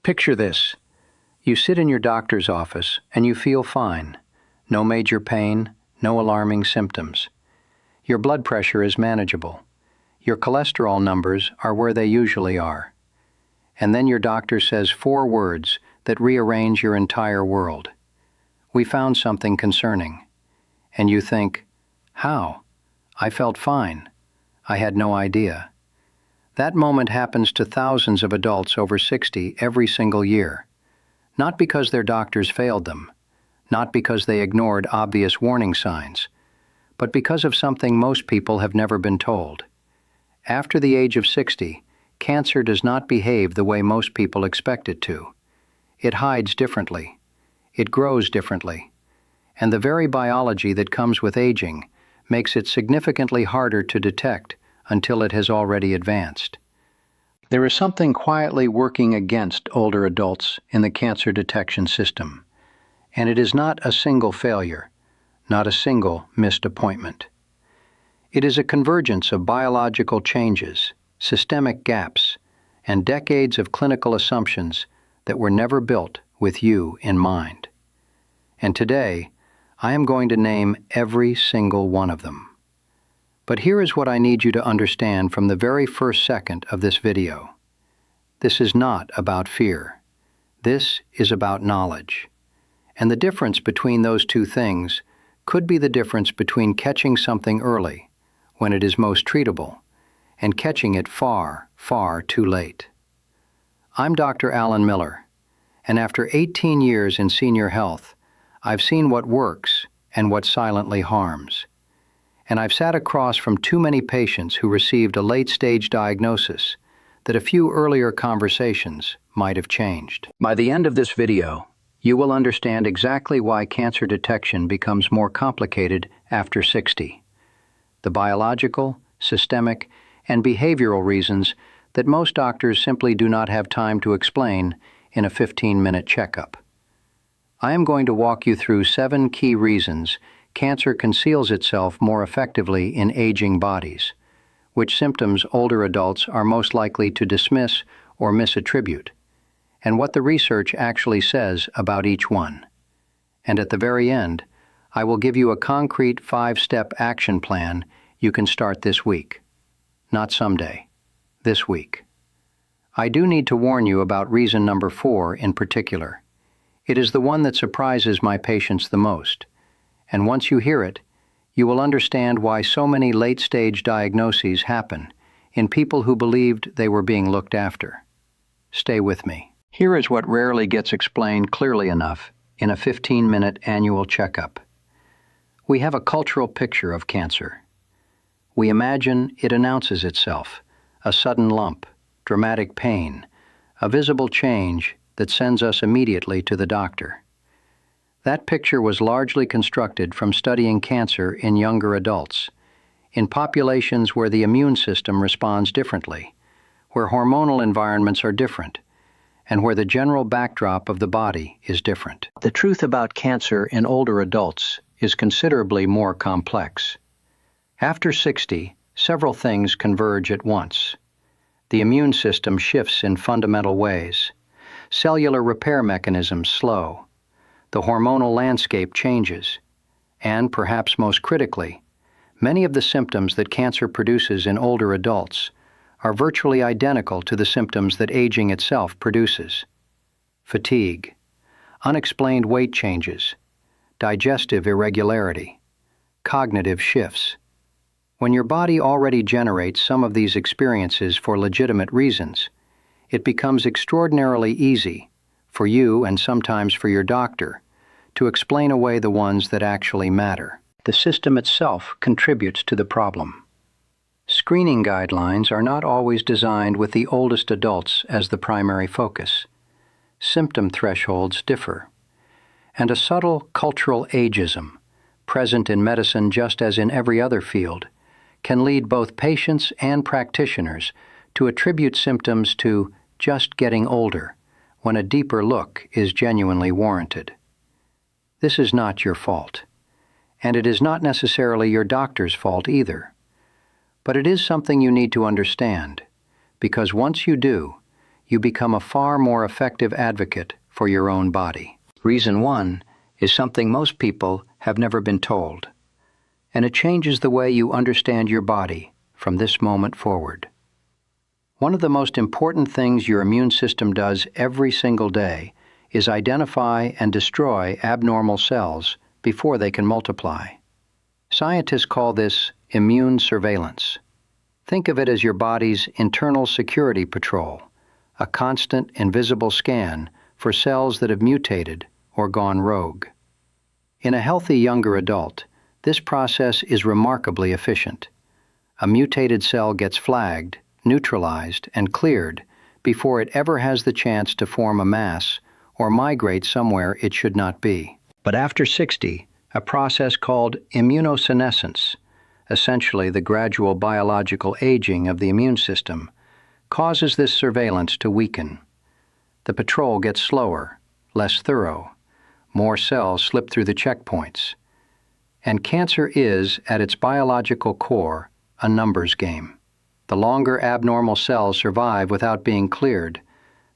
Picture this. You sit in your doctor's office and you feel fine. No major pain, no alarming symptoms. Your blood pressure is manageable. Your cholesterol numbers are where they usually are. And then your doctor says 4 words that rearrange your entire world. We found something concerning. And you think, how? I felt fine. I had no idea. That moment happens to thousands of adults over 60 every single year. Not because their doctors failed them, not because they ignored obvious warning signs, but because of something most people have never been told. After the age of 60, cancer does not behave the way most people expect it to. It hides differently. It grows differently. And the very biology that comes with aging makes it significantly harder to detect until it has already advanced. There is something quietly working against older adults in the cancer detection system, and it is not a single failure, not a single missed appointment. It is a convergence of biological changes, systemic gaps, and decades of clinical assumptions that were never built with you in mind. And today, I am going to name every single one of them. But here is what I need you to understand from the very first second of this video. This is not about fear. This is about knowledge. And the difference between those two things could be the difference between catching something early, when it is most treatable, and catching it far, far too late. I'm Dr. Alan Miller, and after 18 years in senior health, I've seen what works and what silently harms. And I've sat across from too many patients who received a late-stage diagnosis that a few earlier conversations might have changed. By the end of this video, you will understand exactly why cancer detection becomes more complicated after 60. The biological, systemic, and behavioral reasons that most doctors simply do not have time to explain in a 15-minute checkup. I am going to walk you through 7 key reasons cancer conceals itself more effectively in aging bodies, which symptoms older adults are most likely to dismiss or misattribute, and what the research actually says about each one. And at the very end, I will give you a concrete 5-step action plan you can start this week. Not someday, this week. I do need to warn you about reason number 4 in particular. It is the one that surprises my patients the most. And once you hear it, you will understand why so many late-stage diagnoses happen in people who believed they were being looked after. Stay with me. Here is what rarely gets explained clearly enough in a 15-minute annual checkup. We have a cultural picture of cancer. We imagine it announces itself, a sudden lump, dramatic pain, a visible change that sends us immediately to the doctor. That picture was largely constructed from studying cancer in younger adults, in populations where the immune system responds differently, where hormonal environments are different, and where the general backdrop of the body is different. The truth about cancer in older adults is considerably more complex. After 60, several things converge at once. The immune system shifts in fundamental ways. Cellular repair mechanisms slow. The hormonal landscape changes, and perhaps most critically, many of the symptoms that cancer produces in older adults are virtually identical to the symptoms that aging itself produces. Fatigue, unexplained weight changes, digestive irregularity, cognitive shifts. When your body already generates some of these experiences for legitimate reasons, it becomes extraordinarily easy for you and sometimes for your doctor to explain away the ones that actually matter. The system itself contributes to the problem. Screening guidelines are not always designed with the oldest adults as the primary focus. Symptom thresholds differ. And a subtle cultural ageism, present in medicine just as in every other field, can lead both patients and practitioners to attribute symptoms to just getting older, when a deeper look is genuinely warranted. This is not your fault, and it is not necessarily your doctor's fault either. But it is something you need to understand, because once you do, you become a far more effective advocate for your own body. Reason 1 is something most people have never been told, and it changes the way you understand your body from this moment forward. One of the most important things your immune system does every single day is identify and destroy abnormal cells before they can multiply. Scientists call this immune surveillance. Think of it as your body's internal security patrol, a constant, invisible scan for cells that have mutated or gone rogue. In a healthy younger adult, this process is remarkably efficient. A mutated cell gets flagged, neutralized, and cleared before it ever has the chance to form a mass or migrate somewhere it should not be. But after 60, a process called immunosenescence, essentially the gradual biological aging of the immune system, causes this surveillance to weaken. The patrol gets slower, less thorough. More cells slip through the checkpoints. And cancer is, at its biological core, a numbers game. The longer abnormal cells survive without being cleared,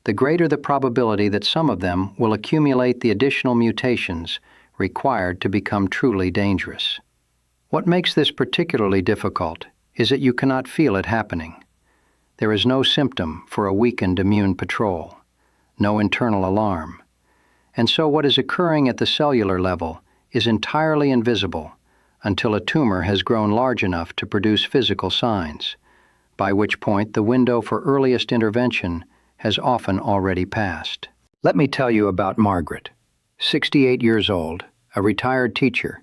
the greater the probability that some of them will accumulate the additional mutations required to become truly dangerous. What makes this particularly difficult is that you cannot feel it happening. There is no symptom for a weakened immune patrol, no internal alarm. And so what is occurring at the cellular level is entirely invisible until a tumor has grown large enough to produce physical signs, by which point the window for earliest intervention has often already passed. Let me tell you about Margaret, 68 years old, a retired teacher,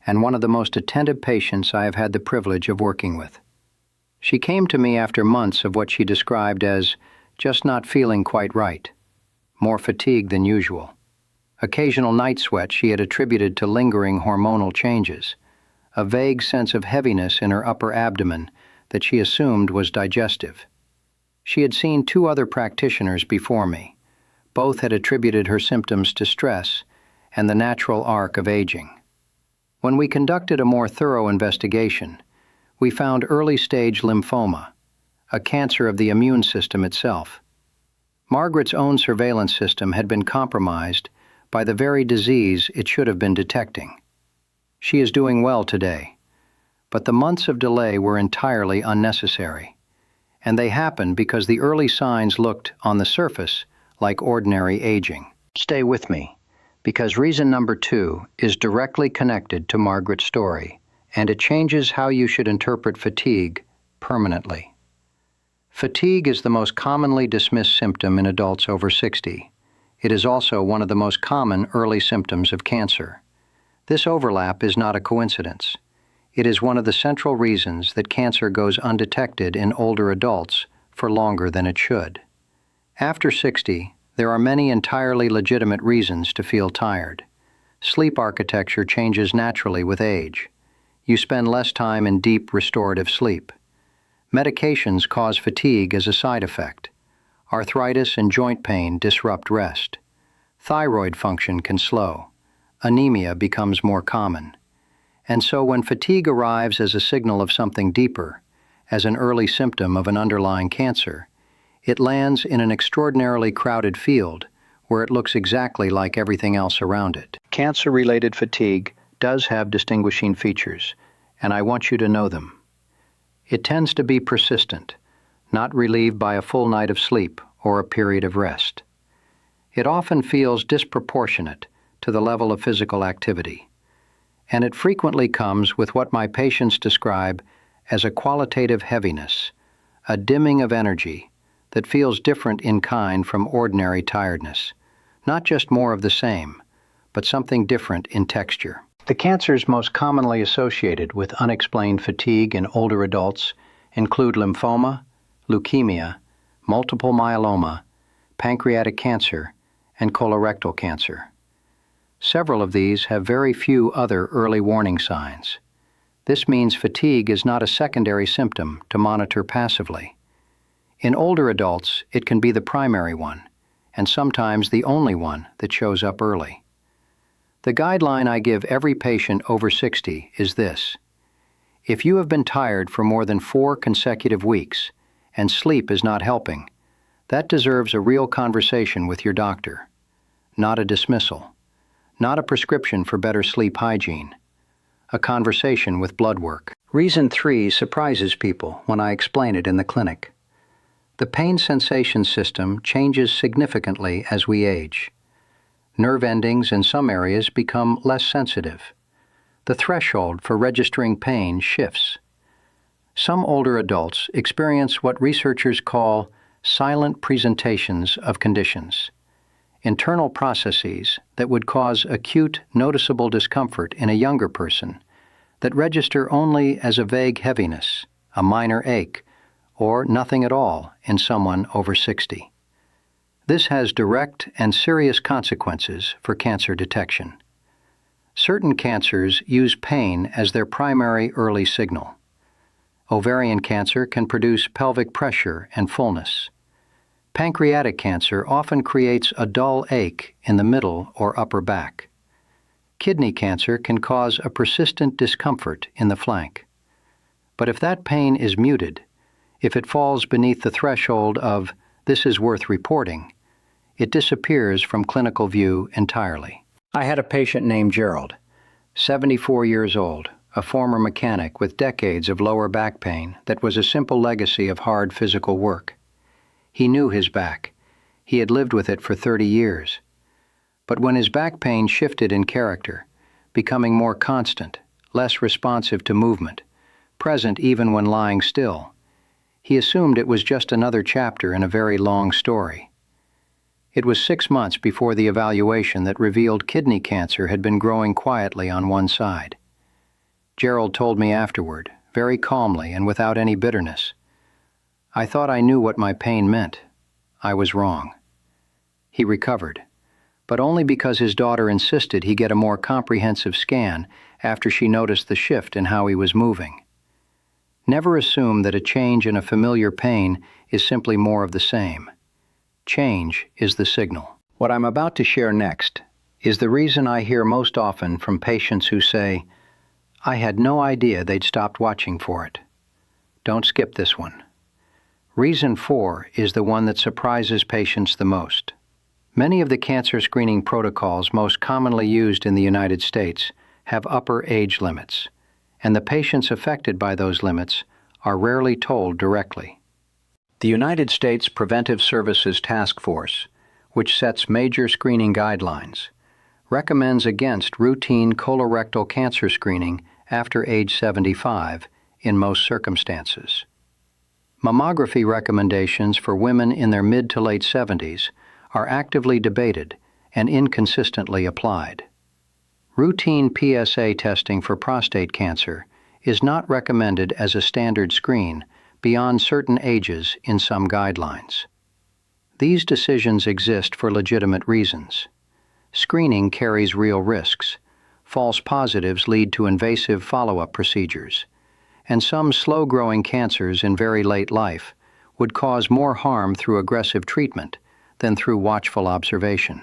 and one of the most attentive patients I have had the privilege of working with. She came to me after months of what she described as just not feeling quite right, more fatigue than usual. Occasional night sweat she had attributed to lingering hormonal changes, a vague sense of heaviness in her upper abdomen that she assumed was digestive. She had seen 2 other practitioners before me. Both had attributed her symptoms to stress and the natural arc of aging. When we conducted a more thorough investigation, we found early-stage lymphoma, a cancer of the immune system itself. Margaret's own surveillance system had been compromised by the very disease it should have been detecting. She is doing well today, but the months of delay were entirely unnecessary, and they happened because the early signs looked, on the surface, like ordinary aging. Stay with me, because reason number 2 is directly connected to Margaret's story, and it changes how you should interpret fatigue permanently. Fatigue is the most commonly dismissed symptom in adults over 60. It is also one of the most common early symptoms of cancer. This overlap is not a coincidence. It is one of the central reasons that cancer goes undetected in older adults for longer than it should. After 60, there are many entirely legitimate reasons to feel tired. Sleep architecture changes naturally with age. You spend less time in deep restorative sleep. Medications cause fatigue as a side effect. Arthritis and joint pain disrupt rest. Thyroid function can slow. Anemia becomes more common. And so when fatigue arrives as a signal of something deeper, as an early symptom of an underlying cancer, it lands in an extraordinarily crowded field where it looks exactly like everything else around it. Cancer-related fatigue does have distinguishing features, and I want you to know them. It tends to be persistent, not relieved by a full night of sleep or a period of rest. It often feels disproportionate to the level of physical activity, and it frequently comes with what my patients describe as a qualitative heaviness, a dimming of energy that feels different in kind from ordinary tiredness, not just more of the same, but something different in texture. The cancers most commonly associated with unexplained fatigue in older adults include lymphoma, leukemia, multiple myeloma, pancreatic cancer, and colorectal cancer. Several of these have very few other early warning signs. This means fatigue is not a secondary symptom to monitor passively. In older adults, it can be the primary one, and sometimes the only one that shows up early. The guideline I give every patient over 60 is this: if you have been tired for more than 4 consecutive weeks and sleep is not helping, That deserves a real conversation with your doctor, not a dismissal, not a prescription for better sleep hygiene, a conversation with blood work. Reason 3 surprises people when I explain it in the clinic. The pain sensation system changes significantly as we age. Nerve endings in some areas become less sensitive. The threshold for registering pain shifts. Some older adults experience what researchers call silent presentations of conditions, internal processes that would cause acute, noticeable discomfort in a younger person that register only as a vague heaviness, a minor ache, or nothing at all in someone over 60. This has direct and serious consequences for cancer detection. Certain cancers use pain as their primary early signal. Ovarian cancer can produce pelvic pressure and fullness. Pancreatic cancer often creates a dull ache in the middle or upper back. Kidney cancer can cause a persistent discomfort in the flank. But if that pain is muted, if it falls beneath the threshold of "this is worth reporting," it disappears from clinical view entirely. I had a patient named Gerald, 74 years old, a former mechanic with decades of lower back pain that was a simple legacy of hard physical work. He knew his back. He had lived with it for 30 years. But when his back pain shifted in character, becoming more constant, less responsive to movement, present even when lying still, he assumed it was just another chapter in a very long story. It was 6 months before the evaluation that revealed kidney cancer had been growing quietly on one side. Gerald told me afterward, very calmly and without any bitterness, "I thought I knew what my pain meant. I was wrong." He recovered, but only because his daughter insisted he get a more comprehensive scan after she noticed the shift in how he was moving. Never assume that a change in a familiar pain is simply more of the same. Change is the signal. What I'm about to share next is the reason I hear most often from patients who say, "I had no idea they'd stopped watching for it." Don't skip this one. Reason 4 is the one that surprises patients the most. Many of the cancer screening protocols most commonly used in the United States have upper age limits, and the patients affected by those limits are rarely told directly. The United States Preventive Services Task Force, which sets major screening guidelines, recommends against routine colorectal cancer screening after age 75 in most circumstances. Mammography recommendations for women in their mid to late 70s are actively debated and inconsistently applied. Routine PSA testing for prostate cancer is not recommended as a standard screen beyond certain ages in some guidelines. These decisions exist for legitimate reasons. Screening carries real risks. False positives lead to invasive follow-up procedures, and some slow-growing cancers in very late life would cause more harm through aggressive treatment than through watchful observation.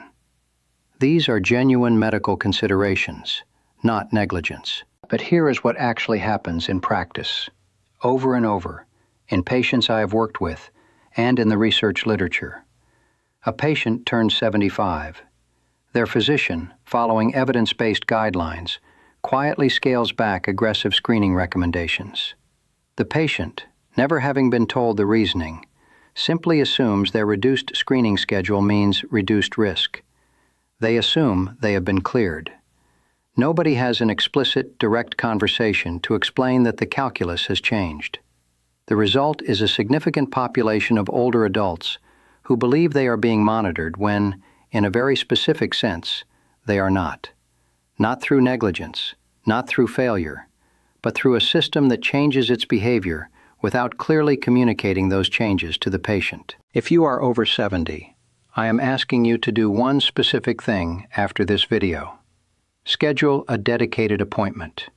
These are genuine medical considerations, not negligence. But here is what actually happens in practice, over and over, in patients I have worked with and in the research literature. A patient turns 75. Their physician, following evidence-based guidelines, quietly scales back aggressive screening recommendations. The patient, never having been told the reasoning, simply assumes their reduced screening schedule means reduced risk. They assume they have been cleared. Nobody has an explicit, direct conversation to explain that the calculus has changed. The result is a significant population of older adults who believe they are being monitored when, in a very specific sense, they are not. Not through negligence, not through failure, but through a system that changes its behavior without clearly communicating those changes to the patient. If you are over 70, I am asking you to do one specific thing after this video. Schedule a dedicated appointment,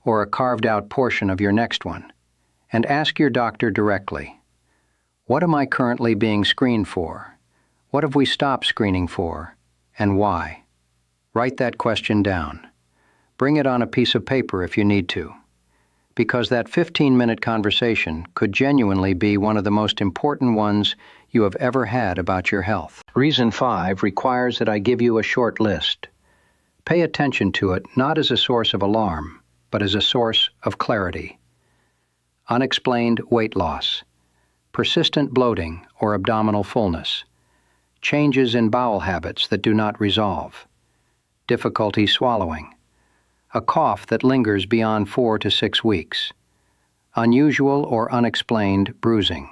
or a carved-out portion of your next one, and ask your doctor directly, what am I currently being screened for? What have we stopped screening for, and why? Write that question down. Bring it on a piece of paper if you need to, because that 15-minute conversation could genuinely be one of the most important ones you have ever had about your health. Reason 5 requires that I give you a short list. Pay attention to it not as a source of alarm, but as a source of clarity. Unexplained weight loss, persistent bloating or abdominal fullness, changes in bowel habits that do not resolve, difficulty swallowing, a cough that lingers beyond 4 to 6 weeks, unusual or unexplained bruising,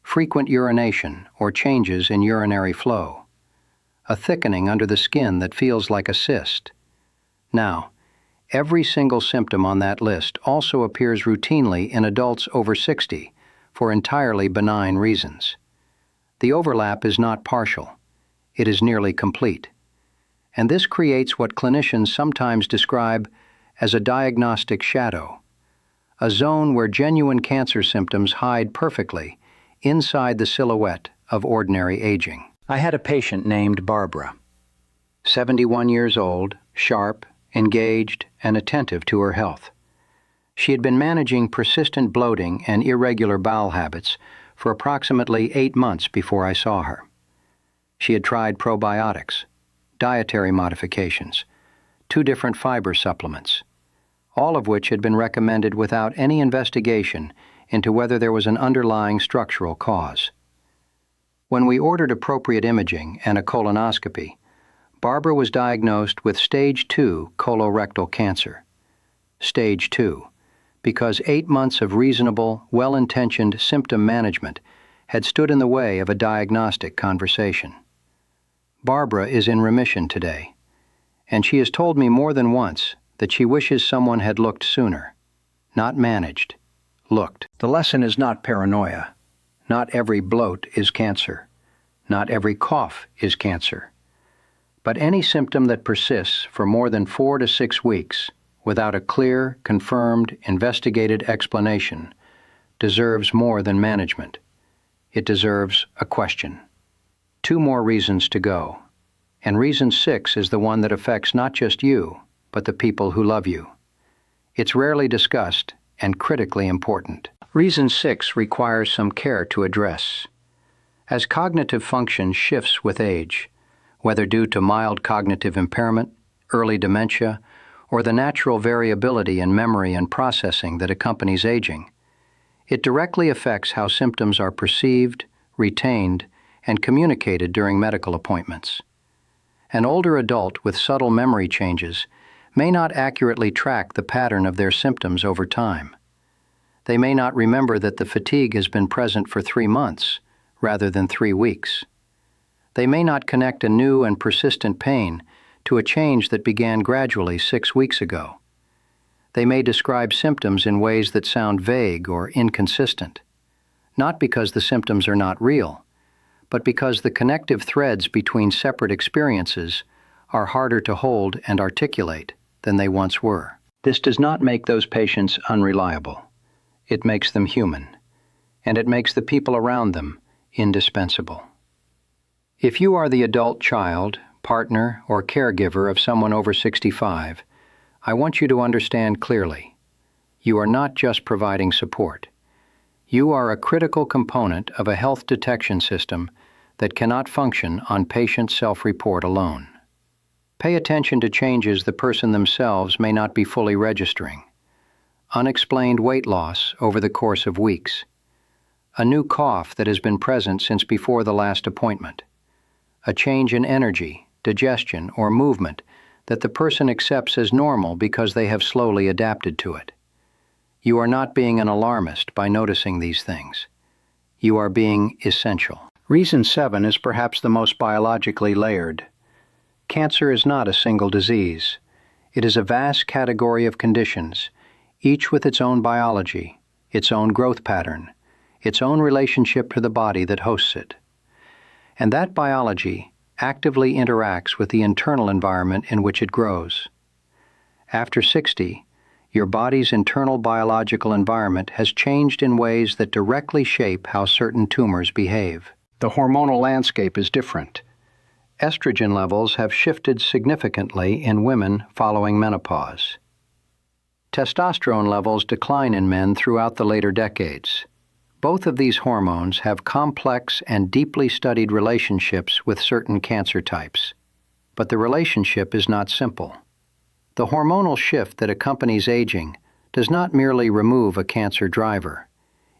frequent urination or changes in urinary flow, a thickening under the skin that feels like a cyst. Now, every single symptom on that list also appears routinely in adults over 60 for entirely benign reasons. The overlap is not partial, it is nearly complete. And this creates what clinicians sometimes describe as a diagnostic shadow, a zone where genuine cancer symptoms hide perfectly inside the silhouette of ordinary aging. I had a patient named Barbara, 71 years old, sharp, engaged, and attentive to her health. She had been managing persistent bloating and irregular bowel habits for approximately 8 months before I saw her. She had tried probiotics, dietary modifications, 2 different fiber supplements, all of which had been recommended without any investigation into whether there was an underlying structural cause. When we ordered appropriate imaging and a colonoscopy, Barbara was diagnosed with stage 2 colorectal cancer. Stage 2, because 8 months of reasonable, well-intentioned symptom management had stood in the way of a diagnostic conversation. Barbara is in remission today, and she has told me more than once that she wishes someone had looked sooner, not managed, looked. The lesson is not paranoia. Not every bloat is cancer. Not every cough is cancer. But any symptom that persists for more than 4 to 6 weeks without a clear, confirmed, investigated explanation deserves more than management. It deserves a question. 2 more reasons to go. And reason 6 is the one that affects not just you, but the people who love you. It's rarely discussed and critically important. Reason 6 requires some care to address. As cognitive function shifts with age, whether due to mild cognitive impairment, early dementia, or the natural variability in memory and processing that accompanies aging, it directly affects how symptoms are perceived, retained, and communicated during medical appointments. An older adult with subtle memory changes may not accurately track the pattern of their symptoms over time. They may not remember that the fatigue has been present for 3 months rather than 3 weeks. They may not connect a new and persistent pain to a change that began gradually 6 weeks ago. They may describe symptoms in ways that sound vague or inconsistent, not because the symptoms are not real, but because the connective threads between separate experiences are harder to hold and articulate than they once were. This does not make those patients unreliable. It makes them human, and it makes the people around them indispensable. If you are the adult child, partner, or caregiver of someone over 65, I want you to understand clearly. You are not just providing support. You are a critical component of a health detection system that cannot function on patient self-report alone. Pay attention to changes the person themselves may not be fully registering. Unexplained weight loss over the course of weeks. A new cough that has been present since before the last appointment. A change in energy, digestion, or movement that the person accepts as normal because they have slowly adapted to it. You are not being an alarmist by noticing these things. You are being essential. Reason 7 is perhaps the most biologically layered. Cancer is not a single disease. It is a vast category of conditions, each with its own biology, its own growth pattern, its own relationship to the body that hosts it. And that biology actively interacts with the internal environment in which it grows. After 60, your body's internal biological environment has changed in ways that directly shape how certain tumors behave. The hormonal landscape is different. Estrogen levels have shifted significantly in women following menopause. Testosterone levels decline in men throughout the later decades. Both of these hormones have complex and deeply studied relationships with certain cancer types. But the relationship is not simple. The hormonal shift that accompanies aging does not merely remove a cancer driver.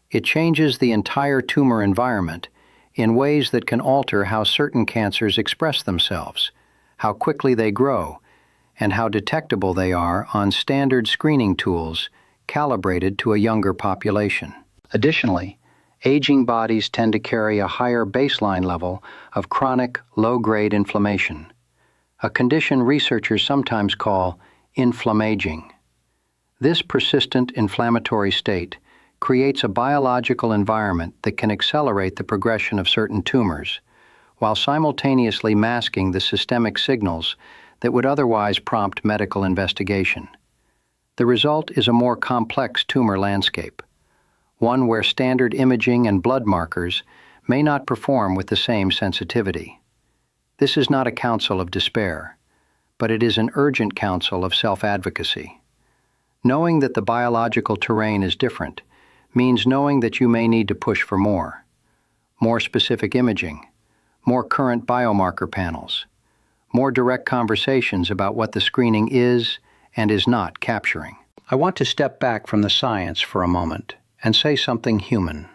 It changes the entire tumor environment in ways that can alter how certain cancers express themselves, how quickly they grow, and how detectable they are on standard screening tools calibrated to a younger population. Additionally, aging bodies tend to carry a higher baseline level of chronic, low-grade inflammation, a condition researchers sometimes call inflammaging. This persistent inflammatory state creates a biological environment that can accelerate the progression of certain tumors, while simultaneously masking the systemic signals that would otherwise prompt medical investigation. The result is a more complex tumor landscape, one where standard imaging and blood markers may not perform with the same sensitivity. This is not a counsel of despair, but it is an urgent counsel of self-advocacy. Knowing that the biological terrain is different means knowing that you may need to push for more specific imaging, more current biomarker panels, more direct conversations about what the screening is and is not capturing. I want to step back from the science for a moment and say something human.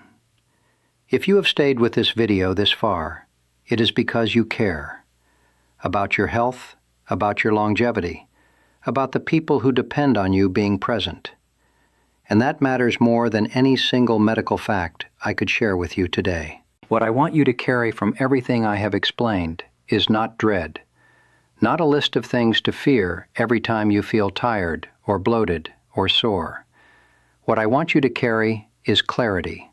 If you have stayed with this video this far, it is because you care about your health, about your longevity, about the people who depend on you being present. And that matters more than any single medical fact I could share with you today. What I want you to carry from everything I have explained is not dread, not a list of things to fear every time you feel tired or bloated or sore. What I want you to carry is clarity,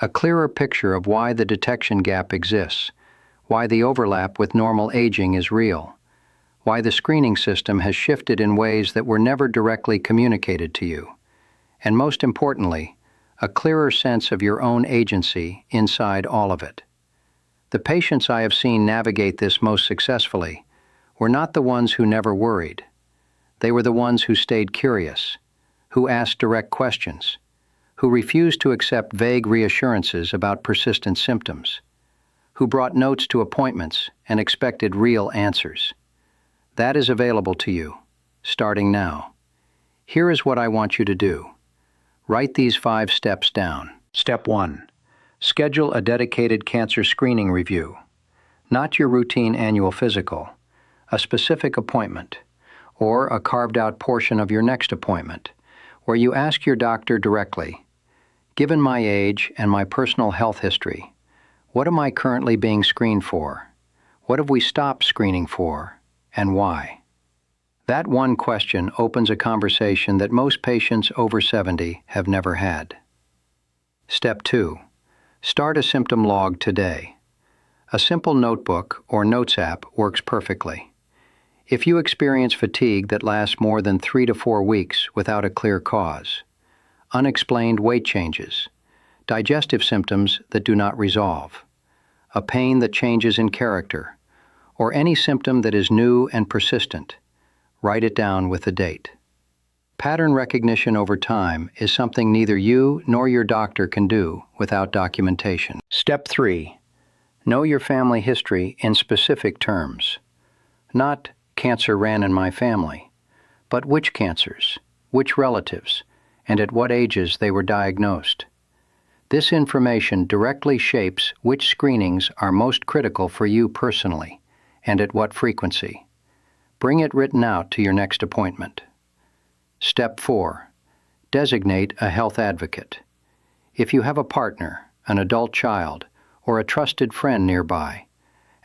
a clearer picture of why the detection gap exists, why the overlap with normal aging is real, why the screening system has shifted in ways that were never directly communicated to you, and most importantly, a clearer sense of your own agency inside all of it. The patients I have seen navigate this most successfully were not the ones who never worried. They were the ones who stayed curious, who asked direct questions, who refused to accept vague reassurances about persistent symptoms, who brought notes to appointments and expected real answers. That is available to you, starting now. Here is what I want you to do. Write these 5 steps down. Step 1. Schedule a dedicated cancer screening review. Not your routine annual physical, a specific appointment, or a carved-out portion of your next appointment, where you ask your doctor directly, "Given my age and my personal health history, what am I currently being screened for? What have we stopped screening for, and why?" That one question opens a conversation that most patients over 70 have never had. Step 2. Start a symptom log today. A simple notebook or notes app works perfectly. If you experience fatigue that lasts more than 3 to 4 weeks without a clear cause, unexplained weight changes, digestive symptoms that do not resolve, a pain that changes in character, or any symptom that is new and persistent, write it down with a date. Pattern recognition over time is something neither you nor your doctor can do without documentation. Step 3. Know your family history in specific terms. Not "cancer ran in my family," but which cancers, which relatives, and at what ages they were diagnosed. This information directly shapes which screenings are most critical for you personally and at what frequency. Bring it written out to your next appointment. Step 4. Designate a health advocate. If you have a partner, an adult child, or a trusted friend nearby,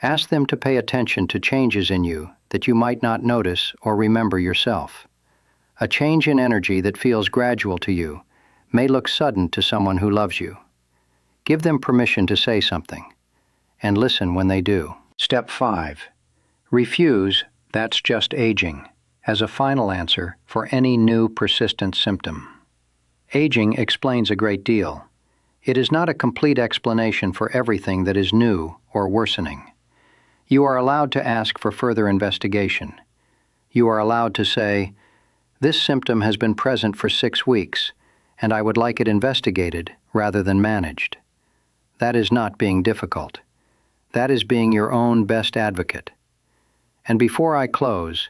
ask them to pay attention to changes in you that you might not notice or remember yourself. A change in energy that feels gradual to you may look sudden to someone who loves you. Give them permission to say something, and listen when they do. Step 5. Refuse "that's just aging" as a final answer for any new persistent symptom. Aging explains a great deal. It is not a complete explanation for everything that is new or worsening. You are allowed to ask for further investigation. You are allowed to say, "This symptom has been present for 6 weeks, and I would like it investigated rather than managed. That is not being difficult. That is being your own best advocate. And before I close,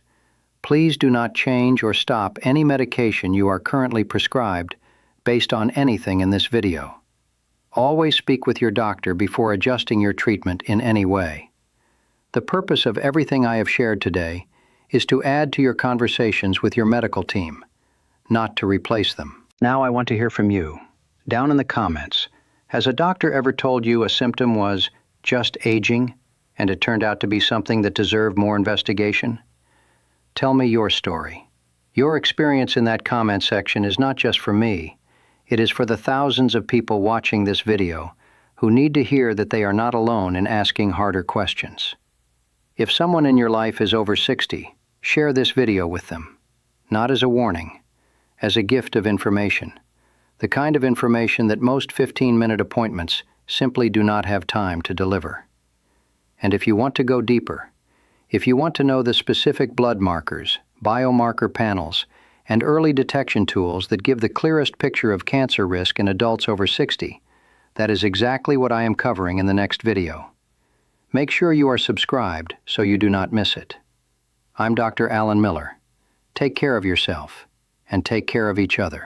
please do not change or stop any medication you are currently prescribed based on anything in this video. Always speak with your doctor before adjusting your treatment in any way. The purpose of everything I have shared today is to add to your conversations with your medical team, not to replace them. Now I want to hear from you. Down in the comments, has a doctor ever told you a symptom was just aging and it turned out to be something that deserved more investigation? Tell me your story. Your experience in that comment section is not just for me. It is for the thousands of people watching this video who need to hear that they are not alone in asking harder questions. If someone in your life is over 60, share this video with them. Not as a warning, as a gift of information. The kind of information that most 15-minute appointments simply do not have time to deliver. And if you want to go deeper, if you want to know the specific blood markers, biomarker panels, and early detection tools that give the clearest picture of cancer risk in adults over 60, that is exactly what I am covering in the next video. Make sure you are subscribed so you do not miss it. I'm Dr. Alan Miller. Take care of yourself and take care of each other.